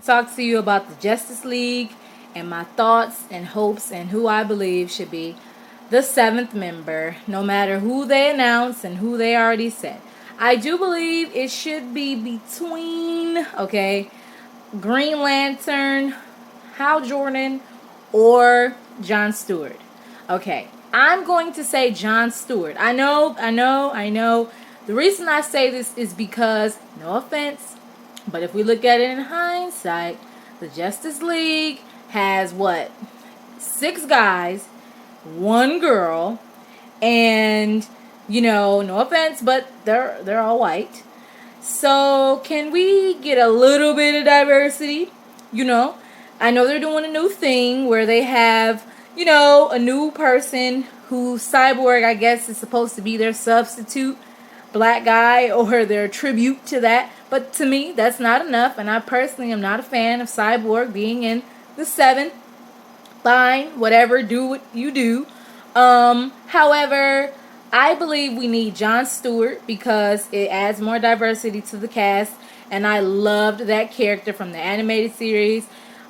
talk to you about the Justice League and my thoughts and hopes and who I believe should be the seventh member, no matter who they announce and who they already said. I do believe it should be between, Green Lantern, Hal Jordan, or Jon Stewart. Okay, I'm going to say Jon Stewart. I know. The reason I say this is because, no offense, but if we look at it in hindsight, the Justice League has what? 6 guys, 1 girl, and no offense, but they're all white. So can we get a little bit of diversity? I know they're doing a new thing where they have, a new person who Cyborg, I guess, is supposed to be their substitute black guy or their tribute to that. But to me, that's not enough, and I personally am not a fan of Cyborg being in the 7th. Fine, whatever, do what you do. However, I believe we need Jon Stewart because it adds more diversity to the cast, and I loved that character from the animated series,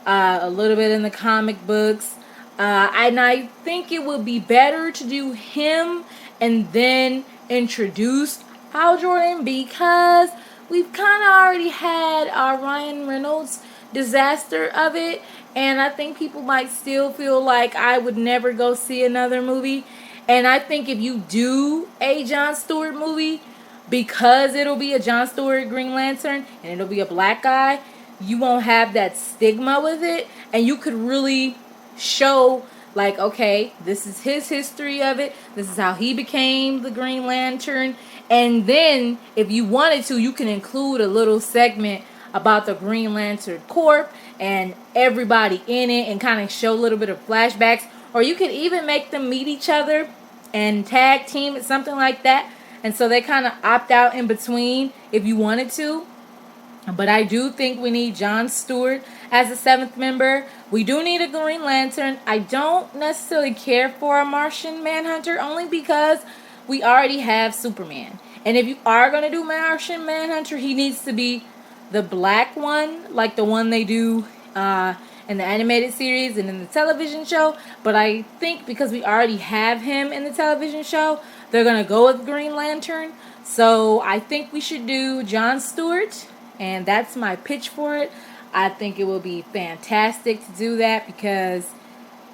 a little bit in the comic books, and I think it would be better to do him and then introduce Hal Jordan because we've kind of already had our Ryan Reynolds disaster of it, and I think people might still feel like I would never go see another movie. And I think if you do a Jon Stewart movie, because it'll be a Jon Stewart Green Lantern and it'll be a black guy, you won't have that stigma with it, and you could really show like, okay, this is his history of it, this is how he became the Green Lantern, and then if you wanted to, you can include a little segment about the Green Lantern Corps and everybody in it and kind of show a little bit of flashbacks, or you could even make them meet each other and tag team it, something like that, and so they kind of opt out in between if you wanted to. But I do think we need Jon Stewart as a 7th member. We do need a Green Lantern. I don't necessarily care for a Martian Manhunter, only because we already have Superman. And if you are going to do Martian Manhunter, he needs to be the black one, like the one they do in the animated series and in the television show. But I think because we already have him in the television show, they're going to go with Green Lantern. So I think we should do Jon Stewart, and that's my pitch for it. I think it will be fantastic to do that because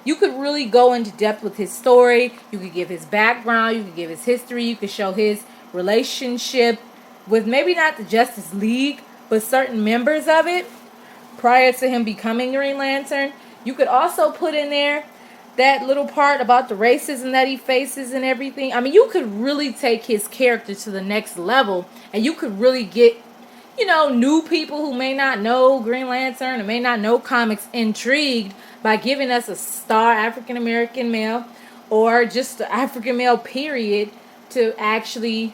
you could really go into depth with his story. You could give his background. You could give his history. You could show his relationship with maybe not the Justice League, but certain members of it prior to him becoming Green Lantern. You could also put in there that little part about the racism that he faces and everything. I mean, you could really take his character to the next level, and you could really get, new people who may not know Green Lantern and may not know comics intrigued by giving us a star African American male or just the African male period to actually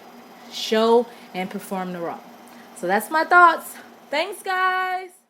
show and perform the role. So that's my thoughts. Thanks, guys.